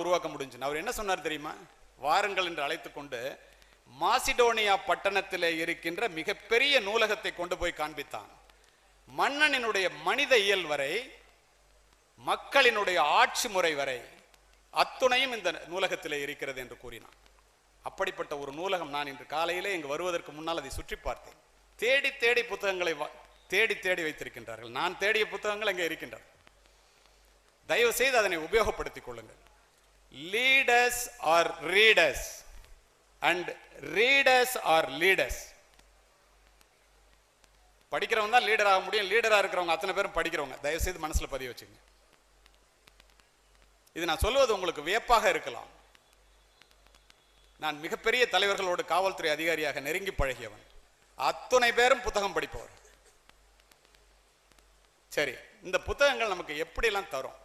உருவாக்க முடிஞ்சுன்னு அவர் என்ன சொன்னார் தெரியுமா? வாருங்கள் என்று அழைத்து கொண்டு மாசிடோனியா பட்டணத்தில் இருக்கின்ற மிகப்பெரிய நூலகத்தை கொண்டு போய் காண்பித்தான். மன்னனினுடைய மனித இயல் வரை, மக்களினுடைய ஆட்சி முறை வரை அத்துணையும் இந்த நூலகத்தில் இருக்கிறது என்று கூறினான். அப்படிப்பட்ட ஒரு நூலகம் நான் இன்று காலையிலே இங்கு வருவதற்கு முன்னால் அதை சுற்றி பார்த்தேன். தேடி தேடி புத்தகங்களை தேடி தேடி வைத்திருக்கின்றார்கள். நான் தேடிய புத்தகங்கள் அங்கே இருக்கின்றன. தயவு செய்து அதனை உபயோகப்படுத்திக் கொள்ளுங்கள். Leaders are readers and readers R leaders. படிக்கிறவங்க தான் லீடர் ஆக முடியும். லீடரா இருக்கிறவங்க அத்தனை பேரும் படிக்கிறவங்க. தயவு செய்து மனசுல பதிய வச்சுங்க. இது நான் சொல்வது உங்களுக்கு வியப்பாக இருக்கலாம். நான் மிகப்பெரிய தலைவர்களோடு காவல்துறை அதிகாரியாக நெருங்கி பழகியவன். அத்துணை பேரும் புத்தகம் படிப்பவர். சரி, இந்த புத்தகங்கள் நமக்கு எப்படிலாம் தரும்?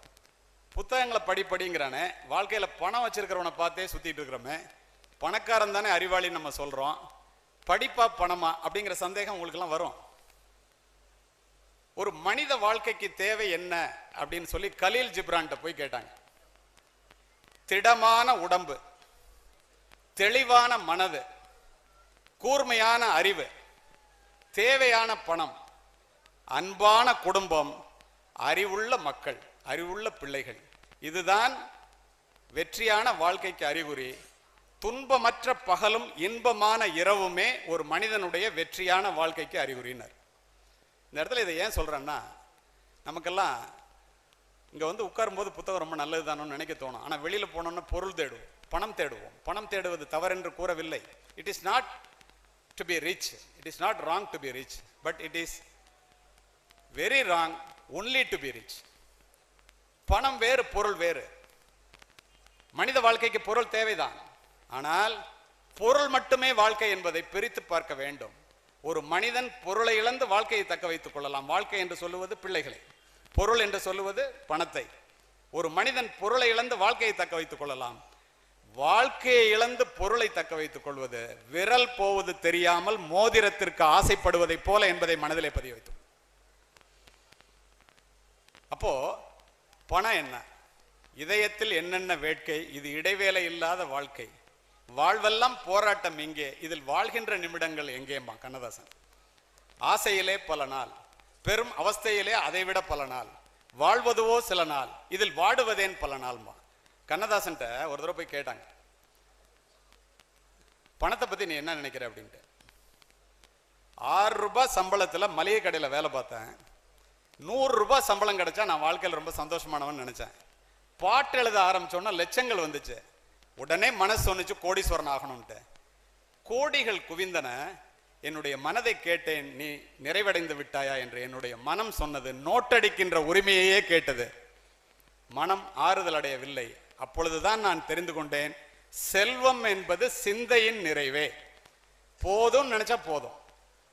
புத்தகங்களை படிப்படிங்கிறானே, வாழ்க்கையில பணம் வச்சிருக்கிறவனை பார்த்தே சுத்திட்டு இருக்கிறோமே, பணக்காரன் தானே அறிவாளி நம்ம சொல்றோம், படிப்பா பணமா அப்படிங்கிற சந்தேகம் உங்களுக்கு எல்லாம் வரும். ஒரு மனித வாழ்க்கைக்கு தேவை என்ன அப்படின்னு சொல்லி கலீல் ஜிப்ரான்ட்ட போய் கேட்டாங்க. திடமான உடம்பு, தெளிவான மனது, கூர்மையான அறிவு, தேவையான பணம், அன்பான குடும்பம், அறிவுள்ள மக்கள், அறிவுள்ள பிள்ளைகள், இதுதான் வெற்றியான வாழ்க்கைக்கு அறிகுறி. துன்பமற்ற பகலும் இன்பமான இரவுமே ஒரு மனிதனுடைய வெற்றியான வாழ்க்கைக்கு அறிகுறினர். இந்த இடத்துல இதை ஏன் சொல்றேன்னா, நமக்கெல்லாம் இங்க வந்து உட்காரும்போது புத்தகம் ரொம்ப நல்லது தானோன்னு நினைக்க தோணும். ஆனா வெளியில போனோம்னா பொருள் தேடுவோம், பணம் தேடுவோம். பணம் தேடுவது தவறென்று கூறவில்லை. It is not to be rich, it is not wrong to be rich, but it is very wrong only to be rich. பணம் வேறு, பொருள் வேறு. மனித வாழ்க்கைக்கு பொருள் தேவைதான். ஆனால் பொருள் மட்டுமே வாழ்க்கை என்பதை பிரித்து பார்க்க வேண்டும். ஒரு மனிதன் பொருளை இழந்து வாழ்க்கையை தக்க வைத்துக் கொள்ளலாம். வாழ்க்கை என்று சொல்லுவது பிள்ளைகளை, பொருள் என்று சொல்லுவது பணத்தை. ஒரு மனிதன் பொருளை இழந்து வாழ்க்கையை தக்க வைத்துக் கொள்ளலாம். வாழ்க்கையை இழந்து பொருளை தக்க வைத்துக் கொள்வது விரல் போவது தெரியாமல் மோதிரத்திற்கு ஆசைப்படுவதை போல என்பதை மனதிலே பதிய வைத்தோம். அப்போ பணம் என்ன, இதயத்தில் என்னென்ன வேட்கை, இது இடைவேளை இல்லாத வாழ்க்கை, வாழ்வெல்லாம் போராட்டம் எங்கே, இதில் வாழ்கின்ற நிமிடங்கள் எங்கேம்மா கண்ணதாசன். ஆசையிலே பல நாள், பெரும் அவஸ்தையிலே அதைவிட பல நாள், வாழ்வதுவோ சில நாள், இதில் வாடுவதேன் பல நாள்மா. கண்ணதாசன்ட்ட ஒரு தடவை போய் கேட்டாங்க, பணத்தை பத்தி நீ என்ன நினைக்கிற அப்படின்ட்டு. 6 ரூபாய் சம்பளத்துல மளிகை கடையில வேலை பார்த்தேன். 100 ரூபாய் சம்பளம் கிடைச்சா நான் வாழ்க்கையில் ரொம்ப சந்தோஷமானவன் நினைச்சேன். பாட்டு எழுத ஆரம்பிச்சோன்னா லட்சங்கள் வந்துச்சு. உடனே மனசு சொன்னிச்சு கோடீஸ்வரன் ஆகணும்ட்டு. கோடிகள் குவிந்தன. என்னுடைய மனதை கேட்டேன், நீ நிறைவடைந்து விட்டாயா என்று என்னுடைய மனம் சொன்னது. நோட்டடிக்கின்ற உரிமையே கேட்டது. மனம் ஆறுதல் அடையவில்லை. அப்பொழுதுதான் நான் தெரிந்து கொண்டேன், செல்வம் என்பது சிந்தையின் நிறைவே. போதும் நினைச்சா போதும்,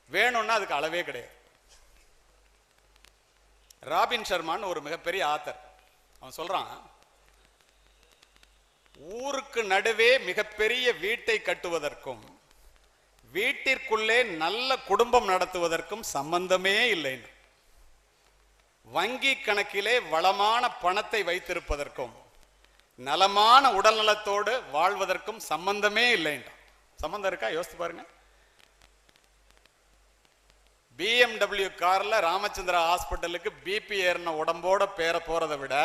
வேணும்னா அதுக்கு அளவே கிடையாது. ராபின் சர்மான்னு ஒரு மிகப்பெரிய ஆத்தர், அவன் சொல்றான், ஊருக்கு நடுவே மிகப்பெரிய வீட்டை கட்டுவதற்கும் வீட்டிற்குள்ளே நல்ல குடும்பம் நடத்துவதற்கும் சம்பந்தமே இல்லை. வங்கி கணக்கிலே வளமான பணத்தை வைத்திருப்பதற்கும் நலமான உடல் நலத்தோடு வாழ்வதற்கும் சம்பந்தமே இல்லை. சம்பந்தம் இருக்கா? யோசித்து பாருங்க. BMW கார்ல ராமச்சந்திரா ஹாஸ்பிட்டலுக்கு பிபி ஏறின உடம்போட பேர போறதை விட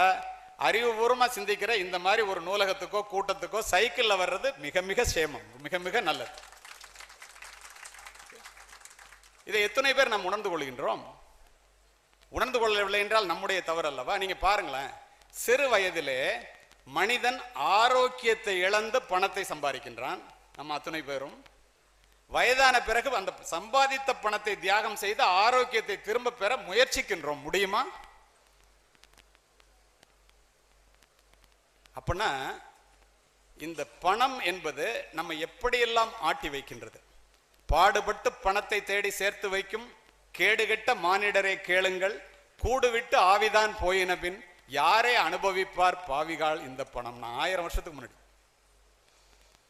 அறிவுபூர்வமா சிந்திக்கிற இந்த மாதிரி ஒரு நூலகத்துக்கோ கூட்டத்துக்கோ சைக்கிள்ல வர்றது மிக மிக சேமம், மிக மிக நல்லது. இதை எத்தனை பேர் நாம் உணர்ந்து கொள்கின்றோம்? உணர்ந்து கொள்ளவில்லை என்றால் நம்முடைய தவறு அல்லவா? நீங்க பாருங்களேன், சிறு வயதிலே மனிதன் ஆரோக்கியத்தை இழந்து பணத்தை சம்பாதிக்கின்றான். நம்ம அத்தனை பேரும் வயதான பிறகு அந்த சம்பாதித்த பணத்தை தியாகம் செய்து ஆரோக்கியத்தை திரும்ப பெற முயற்சிக்கின்றோம். முடியுமா? அப்படின்னா இந்த பணம் என்பது நம்ம எப்படியெல்லாம் ஆட்டி வைக்கின்றது. பாடுபட்டு பணத்தை தேடி சேர்த்து வைக்கும் கேடுகெட்ட மானிடரை கேளுங்கள், கூடுவிட்டு ஆவிதான் போயின பின் யாரே அனுபவிப்பார் பாவிகால் இந்த பணம். நான் 1000 வருஷத்துக்கு முன்னாடி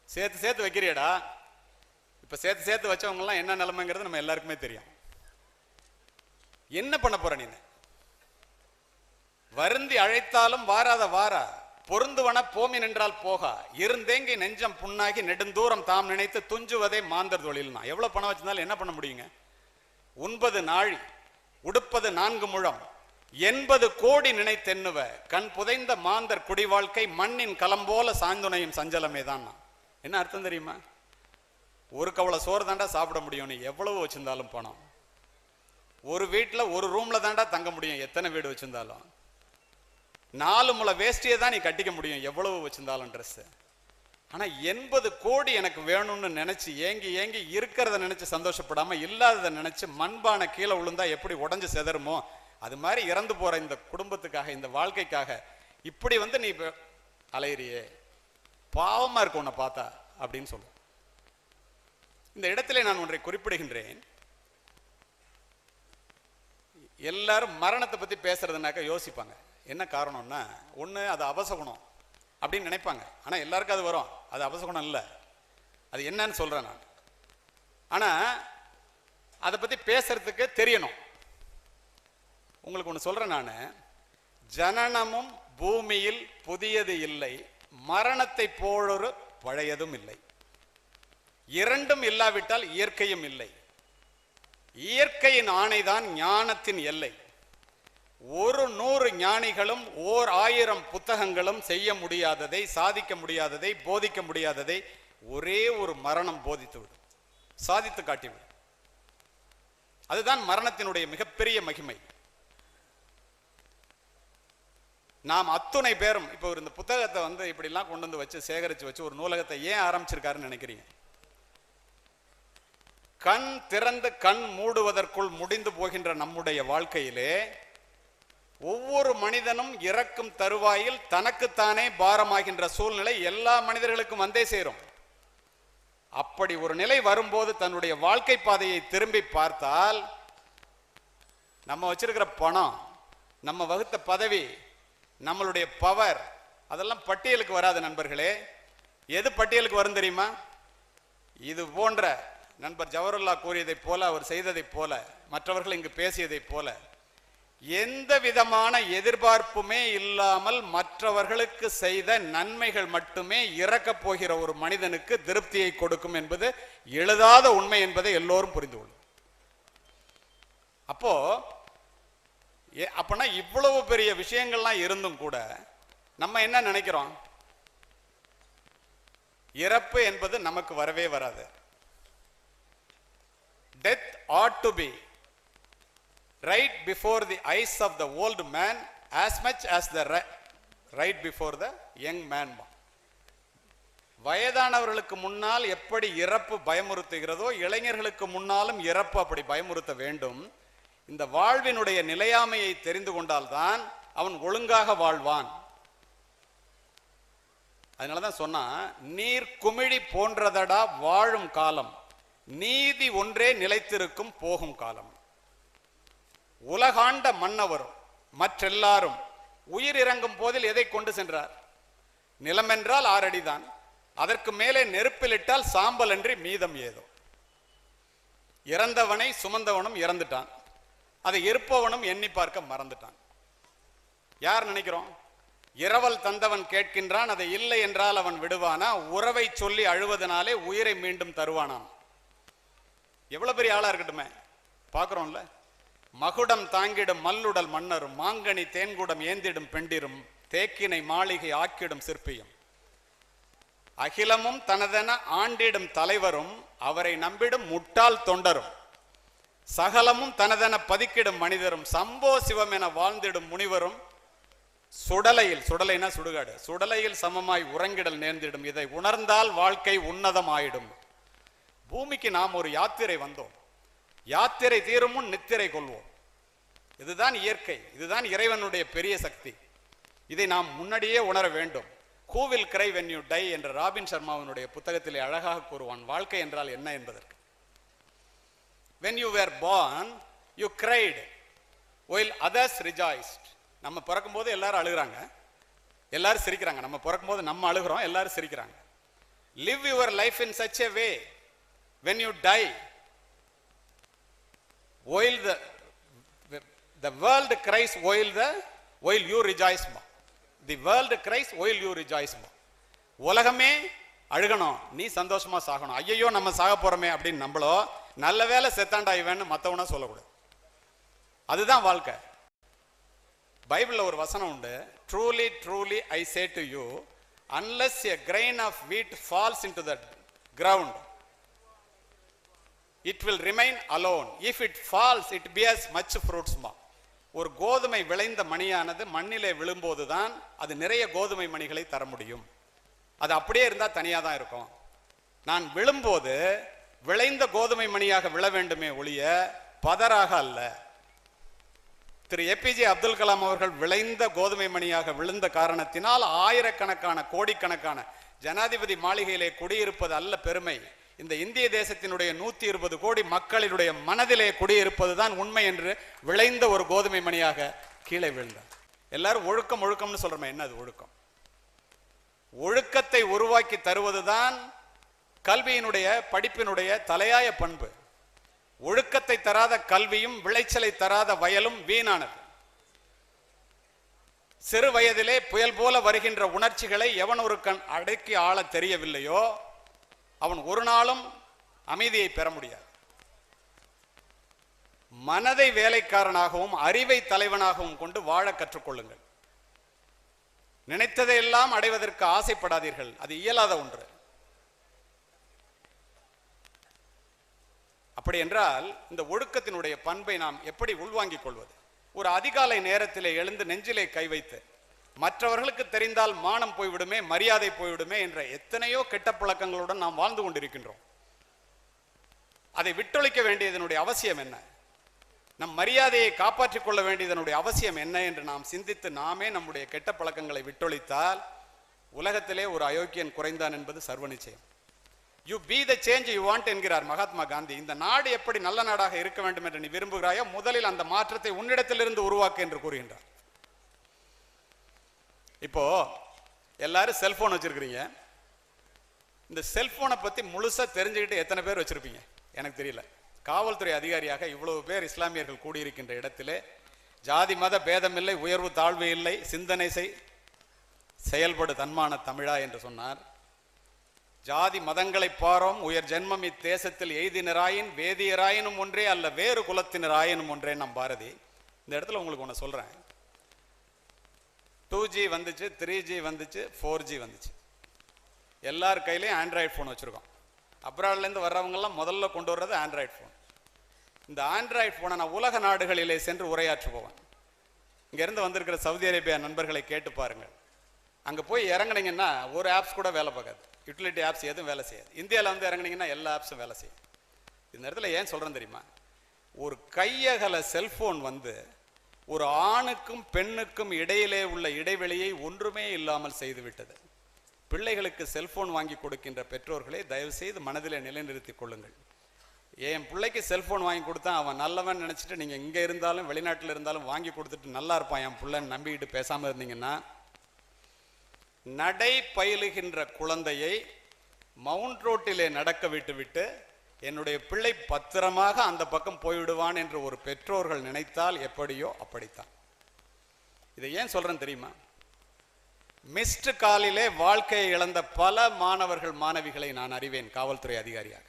சேர்த்து சேர்த்து வைக்கிறியடா. இப்ப சேர்த்து சேர்த்து வச்சவங்க எல்லாம் என்ன நிலைமைங்கிறது நம்ம எல்லாருக்குமே தெரியும். என்ன பண்ண போற? நீ வருந்தி அழைத்தாலும் வாராத வாரா, பொருந்துவன போமி நின்றால் போகா, இருந்தேங்கி நெஞ்சம் புண்ணாகி நெடுந்தூரம் தாம் நினைத்து துஞ்சுவதே மாந்தர் தொழில்னா. எவ்வளவு பணம் வச்சிருந்தாலும் என்ன பண்ண முடியுங்க? 9 நாழி உடுப்பது 4 முழம் 80 கோடி நினைத்தென்னுவ கண் புதைந்த மாந்தர் குடி வாழ்க்கை மண்ணின் களம்போல சாந்துணையும் சஞ்சலமே தான். என்ன அர்த்தம் தெரியுமா? ஒரு கவலை சோறு தாண்டா சாப்பிட முடியும் நீ எவ்வளவு வச்சிருந்தாலும் பணம். ஒரு வீட்டில் ஒரு ரூம்ல தாண்டா தங்க முடியும் எத்தனை வீடு வச்சிருந்தாலும். 4 முளை வேஷ்டியை தான் நீ கட்டிக்க முடியும் எவ்வளவு வச்சிருந்தாலும் ட்ரெஸ். ஆனா 80 கோடி எனக்கு வேணும்னு நினைச்சு ஏங்கி ஏங்கி இருக்கிறத நினைச்சு சந்தோஷப்படாம இல்லாததை நினைச்சு மண்பானை கீழே விழுந்தா எப்படி உடஞ்சு செதறுமோ அது மாதிரி இறந்து போற இந்த குடும்பத்துக்காக, இந்த வாழ்க்கைக்காக இப்படி நீ அலையிறியே, பாவமா இருக்கு உன்னை பார்த்தா அப்படின்னு சொல்ல. இந்த இடத்துல நான் ஒன்றை குறிப்பிடுகின்றேன். எல்லாரும் மரணத்தை பத்தி பேசுறதுனாக்க யோசிப்பாங்க. என்ன காரணம்னா, ஒண்ணு அது அபசகுணம் அப்படின்னு நினைப்பாங்க. ஆனா எல்லாருக்கும் அது வரும். அது அபசகுணம் இல்லை. அது என்னன்னு சொல்றேன் நான். ஆனா அதை பத்தி பேசுறதுக்கு தெரியணும். உங்களுக்கு ஒன்று சொல்றேன் நான். ஜனனமும் பூமியில் புதியது இல்லை, மரணத்தை போலொரு பழையதும் இல்லை. இரண்டும் இல்லாவிட்டால் இயற்கையும் இல்லை. இயற்கையின் ஆணைதான் ஞானத்தின் எல்லை. 100 ஞானிகளும் 1000 புத்தகங்களும் செய்ய முடியாததை, சாதிக்க முடியாததை, போதிக்க முடியாததை ஒரே ஒரு மரணம் போதித்துவிடும், சாதித்து காட்டிவிடும். அதுதான் மரணத்தினுடைய மிகப்பெரிய மகிமை. நாம் அத்துணை பேரும் இப்போ இந்த புத்தகத்தை இப்படிலாம் கொண்டு வந்து வச்சு சேகரித்து வச்சு ஒரு நூலகத்தை ஏன் ஆரம்பிச்சிருக்காருன்னு நினைக்கிறீங்க? கண் திறந்து கண் மூடுவதற்குள் முடிந்து போகின்ற நம்முடைய வாழ்க்கையிலே ஒவ்வொரு மனிதனும் இறக்கும் தருவாயில் தனக்குத்தானே பாரமாகின்ற சூழ்நிலை எல்லா மனிதர்களுக்கும் வந்தே சேரும். அப்படி ஒரு நிலை வரும்போது தன்னுடைய வாழ்க்கை பாதையை திரும்பி பார்த்தால் நம்ம வச்சிருக்கிற பணம், நம்ம வகுத்த பதவி, நம்மளுடைய பவர் அதெல்லாம் பட்டியலுக்கு வராது நண்பர்களே. எது பட்டியலுக்கு வரும் தெரியுமா? இது போன்ற நண்பர் ஜவஹர்லா கூறியதைப் போல, அவர் செய்ததைப் போல, மற்றவர்கள் இங்கு பேசியதைப் போல எந்த விதமான எதிர்பார்ப்புமே இல்லாமல் மற்றவர்களுக்கு செய்த நன்மைகள் மட்டுமே இறக்கப் போகிற ஒரு மனிதனுக்கு திருப்தியை கொடுக்கும் என்பது எழுதாத உண்மை என்பதை எல்லோரும் புரிந்து கொள்ளும். அப்பனா இவ்வளவு பெரிய விஷயங்கள்லாம் இருந்தும் கூட நம்ம என்ன நினைக்கிறோம்? இறப்பு என்பது நமக்கு வரவே வராது. Death ought to be right before the eyes of the old man as much as the right before the young man. வயதானவர்களுக்கு முன்னால் எப்படி இறப்பு பயமுறுத்துகிறதோ இளைஞர்களுக்கு முன்னாலும் இறப்பு அப்படி பயமுறுத்த வேண்டும். இந்த வாழ்வினுடைய நிலையாமையை தெரிந்து கொண்டால்தான் அவன் ஒழுங்காக வாழ்வான். அதனாலதான் சொன்னா, நீர் குமிழி போன்றதடா வாழும் காலம், நீதி ஒன்றே நிலைத்திருக்கும் போகும் காலம். உலகாண்ட மன்னவரும் மற்றெல்லாரும் உயிர் இறங்கும் போதில் எதை கொண்டு சென்றார்? நிலமென்றால் 6 அடிதான், அதற்கு மேலே நெருப்பிலிட்டால் சாம்பல் அன்றி மீதம் ஏதோ. இறந்தவனை சுமந்தவனும் இறந்துட்டான், அதை இருப்பவனும் எண்ணி பார்க்க மறந்துட்டான். யார் நினைக்கிறோம்? இரவல் தந்தவன் கேட்கின்றான், அதை இல்லை என்றால் அவன் விடுவானா? உறவை சொல்லி அழுவதனாலே உயிரை மீண்டும் தருவானாம். எவ்வளவு பெரிய ஆளா இருக்கட்டுமே, பார்க்கிறோம்ல. மகுடம் தாங்கிடும் மல்லுடல் மன்னரும், மாங்கனி தேன்குடம் ஏந்திடும் பெண்டிரும், தேக்கினை மாளிகை ஆக்கிடும் சிற்பியும், அகிலமும் தனதென ஆண்டிடும் தலைவரும், அவரை நம்பிடும் முட்டாள் தொண்டரும், சகலமும் தனதென பதிக்கிடும் மனிதரும், சம்போ சிவம் என வாழ்ந்திடும் முனிவரும், சுடலையில், சுடலைனா சுடுகாடு, சுடலையில் சமமாய் உறங்கிடல் நேர்ந்திடும். இதை உணர்ந்தால் வாழ்க்கை உன்னதம் ஆயிடும். பூமிக்கு நாம் ஒரு யாத்திரை வந்தோம், யாத்திரை தீரும் முன் நித்திரை கொள்வோம். இதுதான் இயற்கை, இதுதான் இறைவனுடைய பெரிய சக்தி. இதை நாம் முன்னாடியே உணர வேண்டும். Who will cry when you die என்ற ராபின் சர்மாவினுடைய புத்தகத்திலே அழகாக கூறுவான் வாழ்க்கை என்றால் என்ன என்பதற்கு. When you were born, you cried while others rejoiced. நம்ம பிறக்கும் போது எல்லாரும் அழுகிறாங்க, எல்லாரும் சிரிக்கிறாங்க. நம்ம பிறக்கும் போது நம்ம அழுகிறோம், எல்லாரும் சிரிக்கிறாங்க. Live your life in such a way when you die, while the world cries while you rejoice. The world cries while you rejoice. உலகமே அழுகணும், நீ சந்தோஷமா சாகணும். ஐயோ நம்ம சாக போறோமே அப்படின்னு நம்மளோ நல்ல வேலை செத்தாண்டா இவன்னு மற்றவனா சொல்லக்கூடாது. அதுதான் வாழ்க்கை. பைபிள்ல ஒரு வசனம் உண்டு, truly truly I say to you unless a grain of wheat falls into the ground it will remain alone, if it falls it bears much fruits. ஒரு கோதுமை விளைந்த மணியானது மண்ணிலே விழும்போதுதான் அது நிறைய கோதுமை மணிகளை தர முடியும். அது அப்படியே இருந்தா தனியா தான் இருக்கும். நான் விழும்போது விளைந்த கோதுமை மணியாக விழ வேண்டுமே ஒழிய பதராக அல்ல. திரு ஏபிஜே அப்துல் கலாம் அவர்கள் விளைந்த கோதுமை மணியாக விழுந்த காரணத்தினால் ஆயிரக்கணக்கான கோடிக்கணக்கான ஜனாதிபதி மாளிகையிலே குடியிருப்பது அல்ல பெருமை. இந்த இந்திய தேசத்தினுடைய 120 கோடி மக்களினுடைய மனதிலே குடியிருப்பதுதான் உண்மை என்று விளைந்த ஒரு கோதுமை மணியாக கீழே விழுந்தார். எல்லாரும் ஒழுக்கம் ஒழுக்கம்னு சொல்றோமே, என்ன அது ஒழுக்கம்? ஒழுக்கத்தை உருவாக்கி தருவதுதான் கல்வியினுடைய படிப்பினுடைய தலையாய பண்பு. ஒழுக்கத்தை தராத கல்வியும் விளைச்சலை தராத வயலும் வீணானது. சிறு வயதிலே புயல் போல வருகின்ற உணர்ச்சிகளை எவன் ஒரு கண் அடக்கி ஆள தெரியவில்லையோ அவன் ஒரு நாளும் அமைதியை பெற முடியாது. மனதை வேலைக்காரனாகவும் அறிவை தலைவனாகவும் கொண்டு வாழ கற்றுக்கொள்ளுங்கள். நினைத்ததையெல்லாம் அடைவதற்கு ஆசைப்படாதீர்கள், அது இயலாத ஒன்று. அப்படி என்றால் இந்த ஒழுக்கத்தினுடைய பண்பை நாம் எப்படி உள்வாங்கிக் கொள்வது? ஒரு அதிகாலை நேரத்திலே எழுந்து நெஞ்சிலே கை வைத்து மற்றவர்களுக்கு தெரிந்தால் மானம் போய்விடுமே, மரியாதை போய்விடுமே என்ற எத்தனையோ கெட்ட பழக்கங்களுடன் நாம் வாழ்ந்து கொண்டிருக்கின்றோம். அதை விட்டொழிக்க வேண்டியதனுடைய அவசியம் என்ன? நம் மரியாதையை காப்பாற்றிக் கொள்ள வேண்டியதனுடைய அவசியம் என்ன என்று நாம் சிந்தித்து நாமே நம்முடைய கெட்ட பழக்கங்களை விட்டொழித்தால் உலகத்திலே ஒரு அயோக்கியன் குறைந்தான் என்பது சர்வ நிச்சயம். You be the change you want என்கிறார் மகாத்மா காந்தி. இந்த நாடு எப்படி நல்ல நாடாக இருக்க வேண்டும் என்று நீ விரும்புகிறாயோ முதலில் அந்த மாற்றத்தை உன்னிடத்திலிருந்து உருவாக்கு என்று கூறுகின்றார். இப்போ எல்லாரும் செல்போன் வச்சிருக்கிறீங்க. இந்த செல்போனை பத்தி முழுசா தெரிஞ்சுக்கிட்டு எத்தனை பேர் வச்சிருப்பீங்க எனக்கு தெரியல. காவல்துறை அதிகாரியாக இவ்வளவு பேர் இஸ்லாமியர்கள் கூடியிருக்கின்ற இடத்திலே ஜாதி மத பேதமில்லை, உயர்வு தாழ்வு இல்லை, சிந்தனை செயல்படு தன்மான தமிழா என்று சொன்னார். ஜாதி மதங்களை பாரோம் உயர் ஜென்மம் இத்தேசத்தில் எய்தினராயின் வேதியராயினும் ஒன்றே அல்ல வேறு குலத்தினராயினும் ஒன்றே நம் பாரதி. இந்த இடத்துல உங்களுக்கு ஒன்று சொல்றேன். 2G வந்துச்சு, 3G வந்துச்சு, 4G வந்துச்சு. எல்லார் கையிலையும் ஆண்ட்ராய்டு ஃபோன் வச்சுருக்கோம். அப்ராட்லேருந்து வர்றவங்கெல்லாம் முதல்ல கொண்டு வர்றது ஆண்ட்ராய்டு ஃபோன். இந்த ஆண்ட்ராய்டு ஃபோனை நான் உலக நாடுகளிலே சென்று உரையாற்றுபவன். இங்கேருந்து வந்திருக்கிற சவுதி அரேபியா நண்பர்களை கேட்டு பாருங்கள். அங்கே போய் இறங்குனீங்கன்னா ஒரு ஆப்ஸ் கூட வேலை பார்க்காது, யூட்டிலிட்டி ஆப்ஸ் எதுவும் வேலை செய்யாது. இந்தியாவில் வந்து இறங்குனீங்கன்னா எல்லா ஆப்ஸும் வேலை செய்யும். இந்த இடத்துல ஏன் சொல்கிறேன் தெரியுமா? ஒரு கையகல செல்ஃபோன் வந்து ஒரு ஆணுக்கும் பெண்ணுக்கும் இடையிலே உள்ள இடைவெளியை ஒன்றுமே இல்லாமல் செய்துவிட்டது. பிள்ளைகளுக்கு செல்போன் வாங்கி கொடுக்கின்ற பெற்றோர்களே தயவு செய்து மனதிலே நிலைநிறுத்திக் கொள்ளுங்கள். என் பிள்ளைக்கு செல்போன் வாங்கி கொடுத்தா அவன் நல்லவன் நினச்சிட்டு நீங்கள் இங்கே இருந்தாலும் வெளிநாட்டில் இருந்தாலும் வாங்கி கொடுத்துட்டு நல்லா இருப்பான் என் பிள்ளைன்னு நம்பிக்கிட்டு பேசாமல் இருந்தீங்கன்னா, நடை பயிலுகின்ற குழந்தையை மவுண்ட் ரோட்டிலே நடக்க விட்டுவிட்டு என்னுடைய பிள்ளை பத்திரமாக அந்த பக்கம் போய்விடுவான் என்று ஒரு பெற்றோர்கள் நினைத்தால் எப்படியோ அப்படித்தான். இதை ஏன் சொல்றேன் தெரியுமா? மிஸ்டு காலிலே வாழ்க்கையை இழந்த பல மாணவர்கள் மாணவிகளை நான் அறிவேன் காவல்துறை அதிகாரியாக.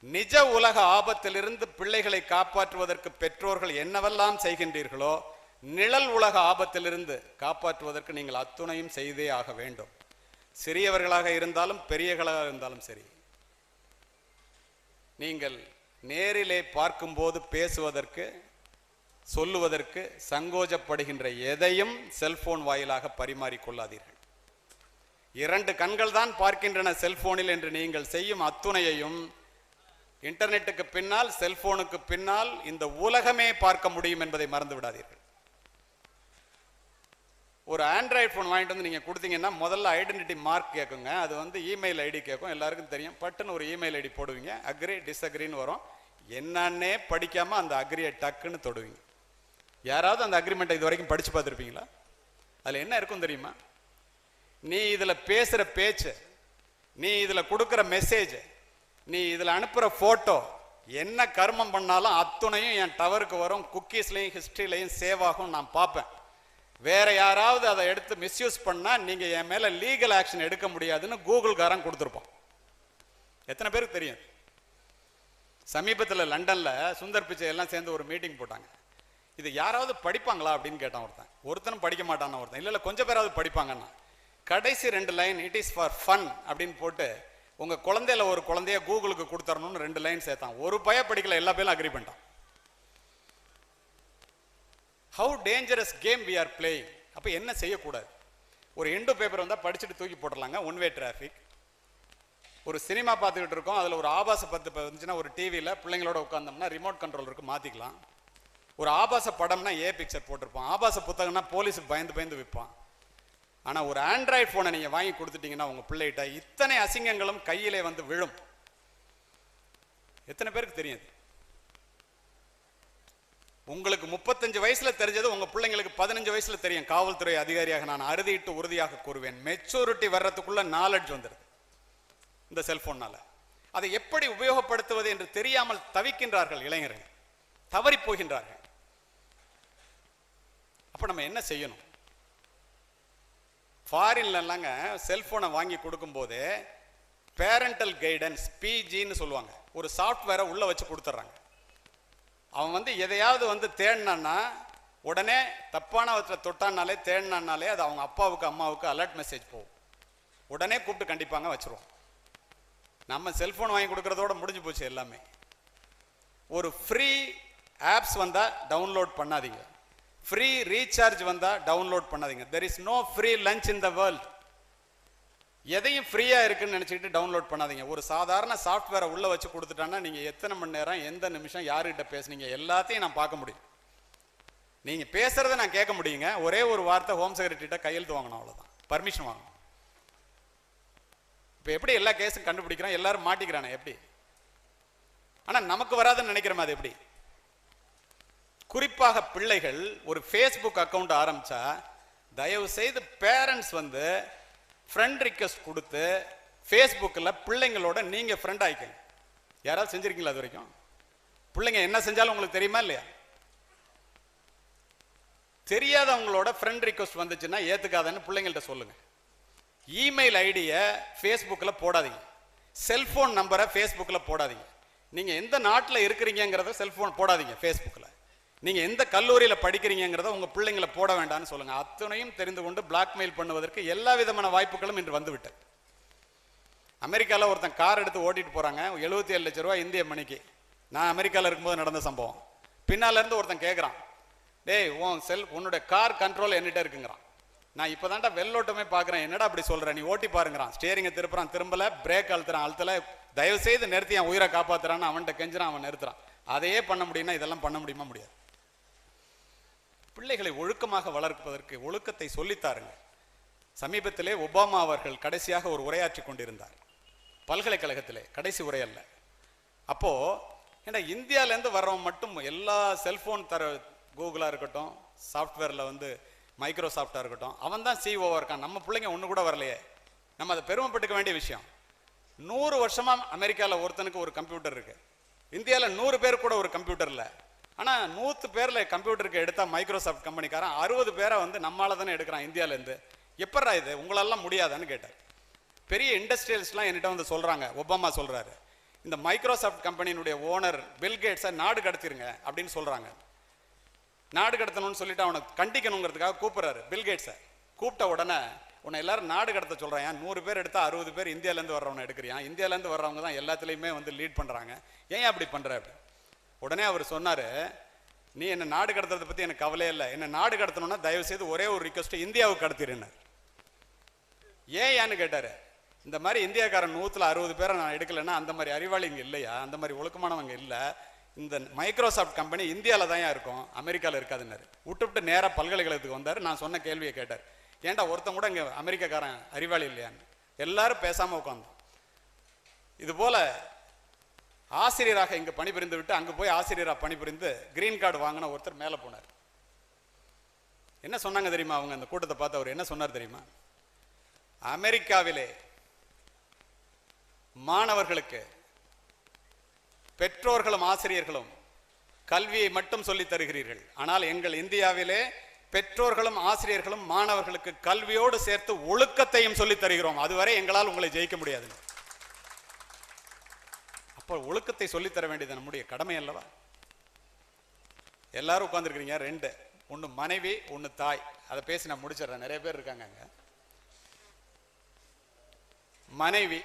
நிஜ உலக ஆபத்திலிருந்து பிள்ளைகளை காப்பாற்றுவதற்கு பெற்றோர்கள் என்னவெல்லாம் செய்கின்றீர்களோ நிழல் உலக ஆபத்திலிருந்து காப்பாற்றுவதற்கு நீங்கள் அத்துணையும் செய்தே ஆக வேண்டும். சிறியவர்களாக இருந்தாலும் பெரியவர்களாக இருந்தாலும் சரி. நீங்கள் நேரிலே பார்க்கும்போது பேசுவதற்கு சொல்லுவதற்கு சங்கோஜப்படுகின்ற எதையும் செல்போன் வாயிலாக பரிமாறிக்கொள்ளாதீர்கள். 2 கண்கள் தான் பார்க்கின்றன செல்போனில் என்று நீங்கள் செய்யும் அத்துணையையும் இன்டர்நெட்டுக்கு பின்னால் செல்போனுக்கு பின்னால் இந்த உலகமே பார்க்க முடியும் என்பதை மறந்து விடாதீர்கள். ஒரு ஆண்ட்ராய்டு ஃபோன் வாங்கிட்டு வந்து நீங்கள் கொடுத்தீங்கன்னா முதல்ல ஐடென்டிட்டி மார்க் கேட்குங்க. அது வந்து இமெயில் ஐடி கேட்கும், எல்லாருக்கும் தெரியும். பட்டுன்னு ஒரு இமெயில் ஐடி போடுவீங்க, அக்ரி டிஸ்அக்ரின்னு வரும். என்னன்னே படிக்காமல் அந்த அக்ரியை டக்குன்னு தொடுவீங்க. யாராவது அந்த அக்ரிமெண்ட்டை இது வரைக்கும் படித்து பார்த்துருப்பீங்களா? அதில் என்ன இருக்கும் தெரியுமா? நீ இதில் பேசுகிற பேச்சு, நீ இதில் கொடுக்குற மெசேஜ், நீ இதில் அனுப்புகிற ஃபோட்டோ, என்ன கர்மம் பண்ணாலும் அத்துணையும் என் டவருக்கு வரும், குக்கீஸ்லையும் ஹிஸ்ட்ரிலையும் சேவ் ஆகும், நான் பார்ப்பேன். வேற யாராவது அதை எடுத்து மிஸ்யூஸ் பண்ணா நீங்க என் மேல லீகல் ஆக்ஷன் எடுக்க முடியாதுன்னு கூகுள்காரன் கொடுத்துருப்பான். எத்தனை பேருக்கு தெரியும்? சமீபத்தில் லண்டன்ல சுந்தர் பிச்சை எல்லாம் சேர்ந்து ஒரு மீட்டிங் போட்டாங்க. இது யாராவது படிப்பாங்களா அப்படின்னு கேட்டான் ஒருத்தனும் படிக்க மாட்டான். ஒருத்தன் இல்ல கொஞ்சம் பேராவது படிப்பாங்கன்னா, கடைசி 2 line it is for fun அப்படின்னு போட்டு உங்க குழந்தையில ஒரு குழந்தைய கூகுளுக்கு கொடுத்தரணும்னு 2 லைன் சேர்த்தான். ஒரு பய படிக்கல, எல்லா பேரும் அக்ரி பண்ணிட்டான். How dangerous game we are playing. அப்ப என்ன செய்யக்கூடாது? ஒரு எண்டு பேப்பர் வந்தா படிச்சுட்டு தூக்கி போட்டுடலாங்க, ஒன் வே டிராஃபிக். ஒரு சினிமா பார்த்துக்கிட்டு இருக்கோம், அதுல ஒரு ஆபாச பத்து வந்துச்சுன்னா ஒரு டிவியில பிள்ளைங்களோட உட்கார்ந்தோம்னா ரிமோட் கண்ட்ரோல் இருக்கு, மாத்திக்கலாம். ஒரு ஆபாச படம்னா ஏ பிக்சர் போட்டிருப்பான், ஆபாச புத்தகம்னா போலீஸுக்கு பயந்து விற்பான். ஆனா ஒரு ஆண்ட்ராய்டு போனை நீங்க வாங்கி கொடுத்துட்டீங்கன்னா உங்க பிள்ளைகிட்ட இத்தனை அசிங்கங்களும் கையிலே வந்து விழும். எத்தனை பேருக்கு தெரியுது? உங்களுக்கு 35 வயசுல தெரிஞ்சது உங்க பிள்ளைங்களுக்கு 15 வயசுல தெரியும். காவல்துறை அதிகாரியாக நான் அறுதிட்டு உறுதியாக கூறுவேன், மெச்சூரிட்டி வர்றதுக்குள்ள நாலெட்ஜ் வந்துடுது இந்த செல்போன்னால. அதை எப்படி உபயோகப்படுத்துவது என்று தெரியாமல் தவிக்கின்றார்கள் இளைஞர்கள், தவறி போகின்றார்கள். அப்ப நம்ம என்ன செய்யணும்? ஃபாரின்லங்க செல்போனை வாங்கி கொடுக்கும் போதே பேரண்டல் கைடன்ஸ் பிஜின்னு சொல்லுவாங்க, ஒரு சாஃப்ட்வேரை உள்ள வச்சு கொடுத்துட்றாங்க. அவன் வந்து எதையாவது வந்து தேடினான்னா உடனே தப்பான தொட்டானாலே தேடினாலே அது அவங்க அப்பாவுக்கு அம்மாவுக்கு அலர்ட் மெசேஜ் போகும். உடனே கூப்பிட்டு கண்டிப்பாங்க வச்சிருவோம். நம்ம செல்போன் வாங்கி கொடுக்கறதோட முடிஞ்சு போச்சு எல்லாமே. ஒரு ஃப்ரீ ஆப்ஸ் வந்தா டவுன்லோட் பண்ணாதீங்க, ஃப்ரீ ரீசார்ஜ் வந்தா டவுன்லோட் பண்ணாதீங்க. there is no free lunch in the world. எதையும் ஃப்ரீயா இருக்குன்னு நினைச்சிட்டு டவுன்லோட் பண்ணாதீங்க. ஒரு சாதாரண சாஃப்ட்வேரை உள்ள வச்சு கொடுத்துட்டான்னா நீங்க எத்தனை மணி நேரம் எந்த நிமிஷம் யாருகிட்ட பேசுனீங்க எல்லாத்தையும் நான் பார்க்க முடியும். நீங்க பேசுறதை நான் கேட்க முடியுங்க. ஒரே ஒரு வார்த்தை ஹோம் செக்ரட்டரிட்ட கையெழுத்து வாங்கணும், அவ்வளவுதான், பர்மிஷன் வாங்கணும். இப்ப எப்படி எல்லா கேஸும் கண்டுபிடிக்கிறோம், எல்லாரும் மாட்டிக்கிறானே எப்படி? ஆனா நமக்கு வராதுன்னு நினைக்கிறோம். அது எப்படி? குறிப்பாக பிள்ளைகள் ஒரு ஃபேஸ்புக் அக்கௌண்ட் ஆரம்பிச்சா தயவு செய்து பேரண்ட்ஸ் வந்து ஃப்ரெண்ட் ரிக்வெஸ்ட் கொடுத்து ஃபேஸ்புக்கில் பிள்ளைங்களோட நீங்க ஃப்ரெண்ட் ஆயிக்கங்க. யாராவது செஞ்சிருக்கீங்களா அது வரைக்கும்? பிள்ளைங்க என்ன செஞ்சாலும் உங்களுக்கு தெரியுமா இல்லையா? தெரியாதவங்களோட ஃப்ரெண்ட் ரிக்வெஸ்ட் வந்துச்சுன்னா ஏத்துக்காதன்னு பிள்ளைங்கள்ட்ட சொல்லுங்க. இமெயில் ஐடியை ஃபேஸ்புக்கில் போடாதீங்க, செல்போன் நம்பரை ஃபேஸ்புக்கில் போடாதீங்க. நீங்க எந்த நாட்டில் இருக்கிறீங்கிறத செல்போன் போடாதீங்க ஃபேஸ்புக்கில். நீங்க எந்த கல்லூரியில படிக்கிறீங்கிறத உங்க பிள்ளைங்களை போட வேண்டாம்னு சொல்லுங்க. அத்தனையும் தெரிந்து கொண்டு பிளாக்மெயில் பண்ணுவதற்கு எல்லா விதமான வாய்ப்புகளும் இன்று வந்துவிட்டது. அமெரிக்காவில் ஒருத்தன் கார் எடுத்து ஓட்டிட்டு போறாங்க, 77 லட்சம் ரூபாய் இந்திய மணிக்கு. நான் அமெரிக்காவில் இருக்கும்போது நடந்த சம்பவம். பின்னால இருந்து ஒருத்தன் கேட்கறான், டேய் உன்னுடைய கார் கண்ட்ரோல் என்னிட்ட இருக்குங்கிறான். நான் இப்பதான்டா வெள்ளோட்டமே பாக்குறேன், என்னடா அப்படி சொல்ற, நீ ஓட்டி பாருங்கிறான். ஸ்டேரிங்கை திருப்புறான், திரும்பல, பிரேக் அழுத்துற தயவு செய்து நிறுத்தி என் உயிரை காப்பாத்துறான்னு அவன்கிட்ட கெஞ்சுறான், அவன் நிறுத்துறான். அதையே பண்ண முடியும்னா இதெல்லாம் பண்ண முடியுமா? முடியாது. பிள்ளைகளை ஒழுக்கமாக வளர்ப்பதற்கு ஒழுக்கத்தை சொல்லித்தாருங்க. சமீபத்திலே ஒபாமா அவர்கள் கடைசியாக ஒரு உரையாற்றி கொண்டிருந்தார் பல்கலைக்கழகத்திலே, கடைசி உரை அல்ல. அப்போ ஏன்னா இந்தியாவிலேருந்து வர்றவன் மட்டும் எல்லா செல்போன் கூகுளாக இருக்கட்டும், சாஃப்ட்வேரில் வந்து மைக்ரோசாஃப்டாக இருக்கட்டும், அவன் தான் சிஓவாக இருக்கான். நம்ம பிள்ளைங்க ஒன்று கூட வரலையே. நம்ம அதை பெருமைப்பட்டுக்க வேண்டிய விஷயம். 100 வருஷமா அமெரிக்காவில் ஒருத்தனுக்கு ஒரு கம்ப்யூட்டர் இருக்கு, இந்தியாவில் 100 பேர் கூட ஒரு கம்ப்யூட்டர் இல்லை. ஆனால் 100 பேரில் கம்ப்யூட்டருக்கு எடுத்தா மைக்ரோசாஃப்ட் கம்பெனிக்காரன் 60 பேரை வந்து நம்மளால தானே எடுக்கிறான் இந்தியாவிலேருந்து. எப்படா இது உங்களெல்லாம் முடியாதான்னு கேட்டார். பெரிய இண்டஸ்ட்ரியலிஸ்ட்லாம் என்கிட்ட வந்து சொல்றாங்க, ஒபாமா சொல்றாரு, இந்த மைக்ரோசாஃப்ட் கம்பெனியினுடைய ஓனர் பில் கேட்ஸை நாடு கடத்திருங்க அப்படின்னு சொல்றாங்க. நாடு கடத்தணும்னு சொல்லிட்டு அவனை கண்டிக்கணுங்கிறதுக்காக கூப்பிடுறாரு பில் கேட்ஸை. கூப்பிட்ட உடனே உன்னை எல்லாரும் நாடு கடத்த சொல்றான், 100 பேர் எடுத்தா 60 பேர் இந்தியாவிலேருந்து வர்றவனை எடுக்கிறியான், இந்தியாவிலேருந்து வர்றவங்க தான் எல்லாத்துலேயுமே வந்து லீட் பண்றாங்க, ஏன் அப்படி பண்ற அப்படி. உடனே அவர் சொன்னாரு, நீ என்ன நாடு கடத்துறதை பத்தி எனக்கு கவலையே இல்லை, என்ன நாடு கடத்தணும்னா தயவு செய்து ஒரே ஒரு ரிக்வெஸ்ட், இந்தியாவுக்கு கடத்திருந்தார். ஏன்னு கேட்டாரு. இந்த மாதிரி இந்தியாக்காரன் 160 பேரை நான் எடுக்கலைன்னா அந்த மாதிரி அறிவாளிங்க இல்லையா, அந்த மாதிரி ஒழுக்கமானவங்க இல்லை, இந்த மைக்ரோசாஃப்ட் கம்பெனி இந்தியாவில் தான் இருக்கும், அமெரிக்காவில் இருக்காதுன்னாரு. விட்டு நேராக பல்கலைக்கழகத்துக்கு வந்தார். நான் சொன்ன கேள்வியை கேட்டார், ஏன்டா ஒருத்தன் கூட இங்கே அமெரிக்காக்காரன் அறிவாளி இல்லையான்னு. எல்லாரும் பேசாம உட்காந்தோம். இது போல ஆசிரியராக இங்க பணிபுரிந்து விட்டு அங்க போய் ஆசிரியராக பணிபுரிந்து கிரீன் கார்டு வாங்கின ஒருத்தர் மேல போனார். என்ன சொன்னாங்க தெரியுமா? அவங்க அந்த கூட்டத்தை பார்த்து அவர் என்ன சொன்னார் தெரியுமா? அமெரிக்காவிலே மாணவர்களுக்கு பெற்றோர்களும் ஆசிரியர்களும் கல்வியை மட்டும் சொல்லித் தருகிறீர்கள், ஆனால் எங்கள் இந்தியாவிலே பெற்றோர்களும் ஆசிரியர்களும் மாணவர்களுக்கு கல்வியோடு சேர்த்து ஒழுக்கத்தையும் சொல்லித் தருகிறோம். அதுவரை எங்களால் உங்களை ஜெயிக்க முடியாது. அப்போ ஒழுக்கத்தை சொல்லித்தர வேண்டியது நம்முடைய கடமை அல்லவா? எல்லாரும் உட்கார்ந்துருக்கிறீங்க, ரெண்டு, ஒன்று மனைவி ஒன்று தாய். அதை பேசி நான் முடிச்சிடறேன், நிறைய பேர் இருக்காங்க. மனைவி